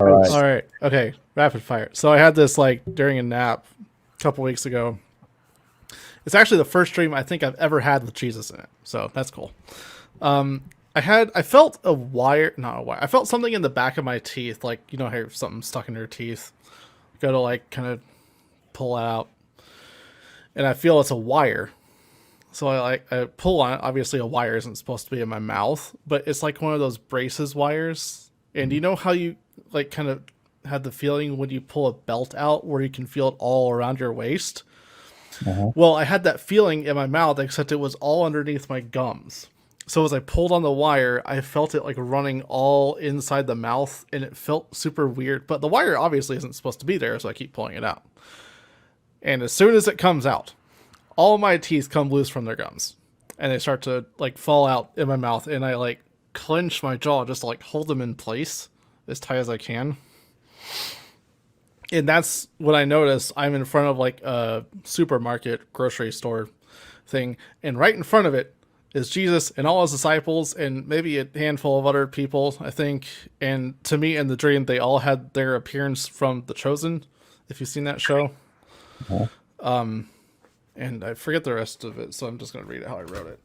All right. All right. Okay. Rapid fire. So I had this like during a nap a couple weeks ago. It's actually the first dream I think I've ever had with Jesus in it. So that's cool. I felt a wire, not a wire. I felt something in the back of my teeth, like you know how something stuck in your teeth. Go to like kind of pull it out, and I feel it's a wire. So I pull on it. Obviously, a wire isn't supposed to be in my mouth, but it's like one of those braces wires. And you know how you like kind of had the feeling when you pull a belt out where you can feel it all around your waist? Uh-huh. Well, I had that feeling in my mouth, except it was all underneath my gums. So as I pulled on the wire, I felt it like running all inside the mouth, and it felt super weird. But the wire obviously isn't supposed to be there, so I keep pulling it out. And as soon as it comes out, all my teeth come loose from their gums, and they start to like fall out in my mouth, and I like clench my jaw just to like hold them in place as tight as I can. And that's when I notice I'm in front of like a supermarket grocery store thing, and right in front of it is Jesus and all his disciples and maybe a handful of other people, I think. And to me in the dream, they all had their appearance from The Chosen, if you've seen that show. Uh-huh. And I forget the rest of it, so I'm just going to read it how I wrote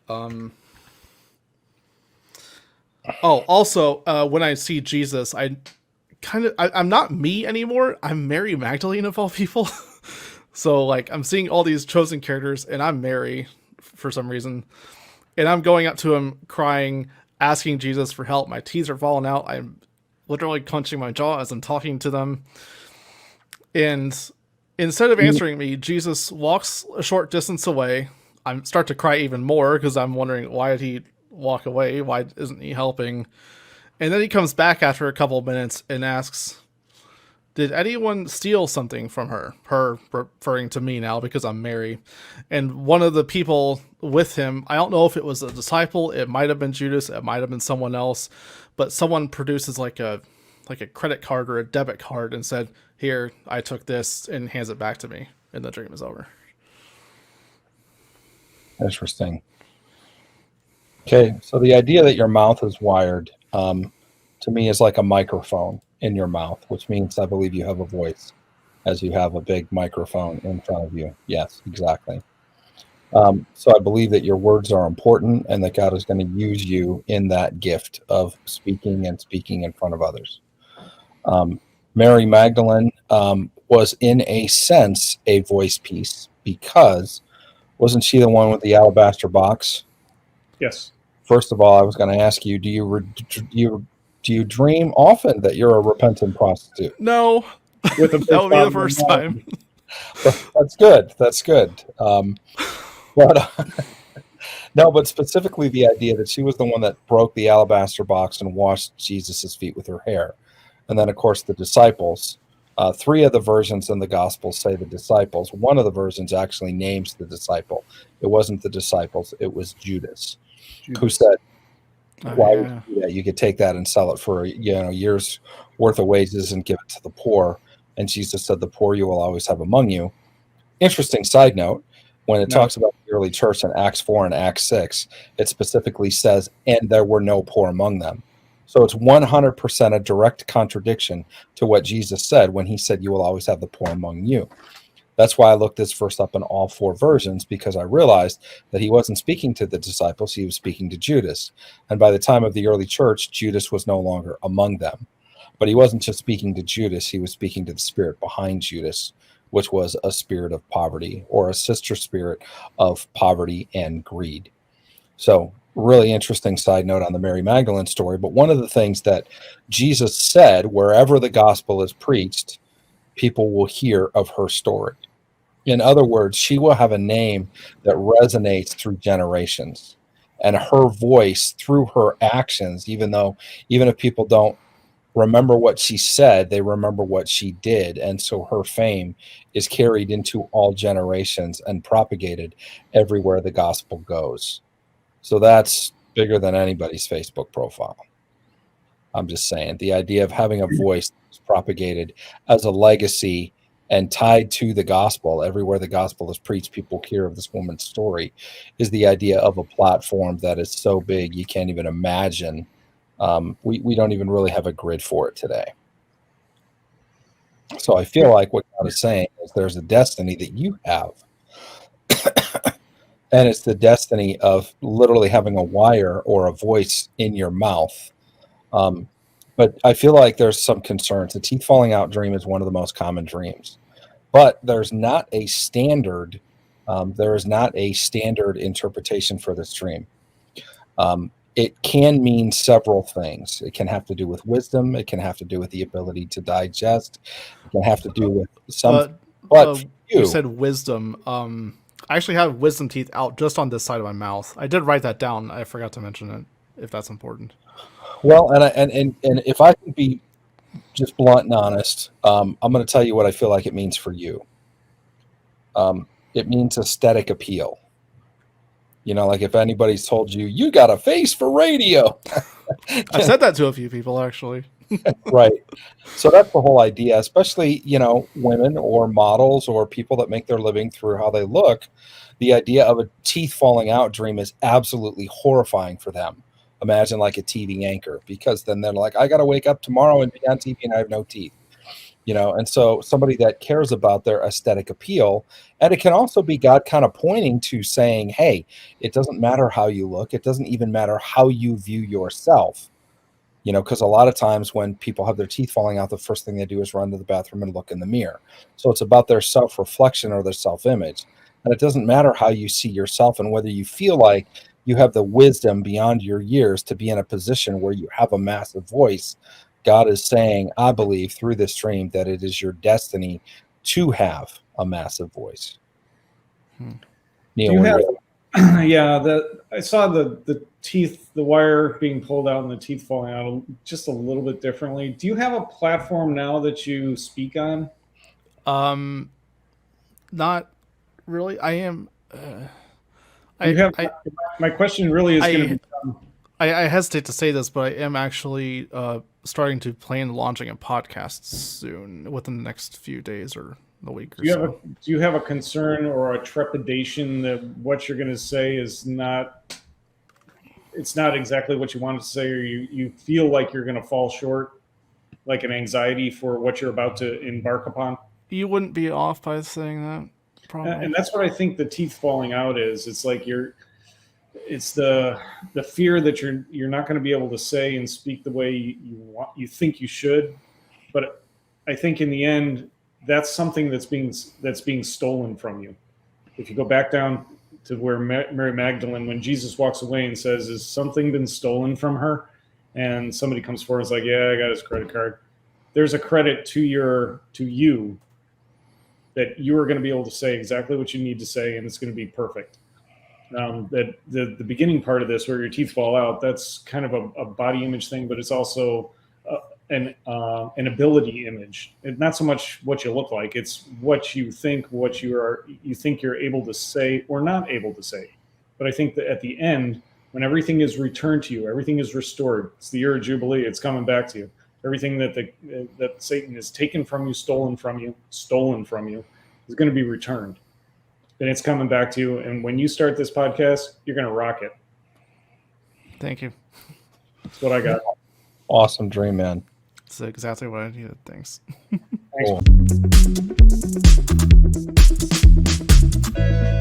it. Also, when I see Jesus, I'm not me anymore. I'm Mary Magdalene of all people. So like I'm seeing all these chosen characters, and I'm Mary for some reason, and I'm going up to him crying, asking Jesus for help. My teeth are falling out. I'm literally clenching my jaw as I'm talking to them, and instead of answering me, Jesus walks a short distance away. I start to cry even more because I'm wondering, why did he walk away? Why isn't he helping? And then he comes back after a couple of minutes and asks, did anyone steal something from her? Her referring to me now because I'm Mary. And one of the people with him, I don't know if it was a disciple, it might have been Judas, it might have been someone else, but someone produces like a credit card or a debit card and said, here, I took this, and hands it back to me. And the dream is over. Interesting. Okay, so the idea that your mouth is wired to me is like a microphone in your mouth, which means I believe you have a voice as you have a big microphone in front of you. Yes, exactly. So I believe that your words are important and that God is going to use you in that gift of speaking and speaking in front of others. Mary Magdalene was, in a sense, a voice piece because wasn't she the one with the alabaster box? Yes. First of all, I was going to ask you: do you dream often that you're a repentant prostitute? No, that would be the first time. That's good. That's good. But no, but specifically the idea that she was the one that broke the alabaster box and washed Jesus's feet with her hair. And then, of course, the disciples. Three of the versions in the Gospels say the disciples. One of the versions actually names the disciple. It wasn't the disciples. It was Judas. Who said, why would you do that? You could take that and sell it for years worth of wages and give it to the poor. And Jesus said, the poor you will always have among you. Interesting side note, when it talks about the early church in Acts 4 and Acts 6, it specifically says, and there were no poor among them. So it's 100% a direct contradiction to what Jesus said when he said, you will always have the poor among you. That's why I looked this verse up in all four versions, because I realized that he wasn't speaking to the disciples, he was speaking to Judas. And by the time of the early church, Judas was no longer among them. But he wasn't just speaking to Judas, he was speaking to the spirit behind Judas, which was a spirit of poverty, or a sister spirit of poverty and greed. So really interesting side note on the Mary Magdalene story. But one of the things that Jesus said, wherever the gospel is preached, people will hear of her story. In other words, she will have a name that resonates through generations, and her voice through her actions, even if people don't remember what she said, they remember what she did. And so her fame is carried into all generations and propagated everywhere the gospel goes. So that's bigger than anybody's Facebook profile. I'm just saying, the idea of having a voice that's propagated as a legacy and tied to the gospel, everywhere the gospel is preached, people hear of this woman's story, is the idea of a platform that is so big you can't even imagine We don't even really have a grid for it today. So I feel like what God is saying is there's a destiny that you have. And it's the destiny of literally having a wire or a voice in your mouth. But I feel like there's some concerns. The teeth falling out dream is one of the most common dreams, but there's not a standard. There is not a standard interpretation for this dream. It can mean several things. It can have to do with wisdom. It can have to do with the ability to digest. It can have to do with some. But you said wisdom. I actually have wisdom teeth out just on this side of my mouth. I did write that down. I forgot to mention it, if that's important. Well, and if I can be just blunt and honest, I'm going to tell you what I feel like it means for you. It means aesthetic appeal. You know, like if anybody's told you, you got a face for radio. I've said that to a few people, actually. Right. So that's the whole idea, especially, you know, women or models or people that make their living through how they look. The idea of a teeth falling out dream is absolutely horrifying for them. Imagine like a TV anchor, because then they're like, I got to wake up tomorrow and be on TV and I have no teeth. You know, and so somebody that cares about their aesthetic appeal, and it can also be God kind of pointing to saying, hey, it doesn't matter how you look. It doesn't even matter how you view yourself. You know, because a lot of times when people have their teeth falling out, the first thing they do is run to the bathroom and look in the mirror. So it's about their self-reflection or their self-image. And it doesn't matter how you see yourself and whether you feel like you have the wisdom beyond your years to be in a position where you have a massive voice. God is saying, I believe through this dream that it is your destiny to have a massive voice. Neil, I saw the teeth, the wire being pulled out and the teeth falling out just a little bit differently. Do you have a platform now that you speak on? Not really. I am. My question really is going to be. I hesitate to say this, but I am actually starting to plan launching a podcast soon, within the next few days or a week or so. Do you have a concern or a trepidation that what you're going to say is not? It's not exactly what you wanted to say, or you feel like you're going to fall short, like an anxiety for what you're about to embark upon? You wouldn't be off by saying that, probably. And that's what I think the teeth falling out is. It's like it's the fear that you're not going to be able to say and speak the way you think you should. But I think in the end, that's something that's being stolen from you. If you go back down to where Mary Magdalene, when Jesus walks away and says, "Has something been stolen from her?" and somebody comes forward and is like, "Yeah, I got his credit card." There's a credit to you that you are going to be able to say exactly what you need to say, and it's going to be perfect. That the beginning part of this, where your teeth fall out, that's kind of a body image thing, but it's also an ability image. It's not so much what you look like; it's what you think, you think you're able to say or not able to say. But I think that at the end, when everything is returned to you, everything is restored. It's the year of Jubilee. It's coming back to you. Everything that Satan has taken from you, stolen from you, is going to be returned. And it's coming back to you. And when you start this podcast, you're going to rock it. Thank you. That's what I got. Awesome dream, man. That's exactly what I needed. Thanks. Thanks. Cool.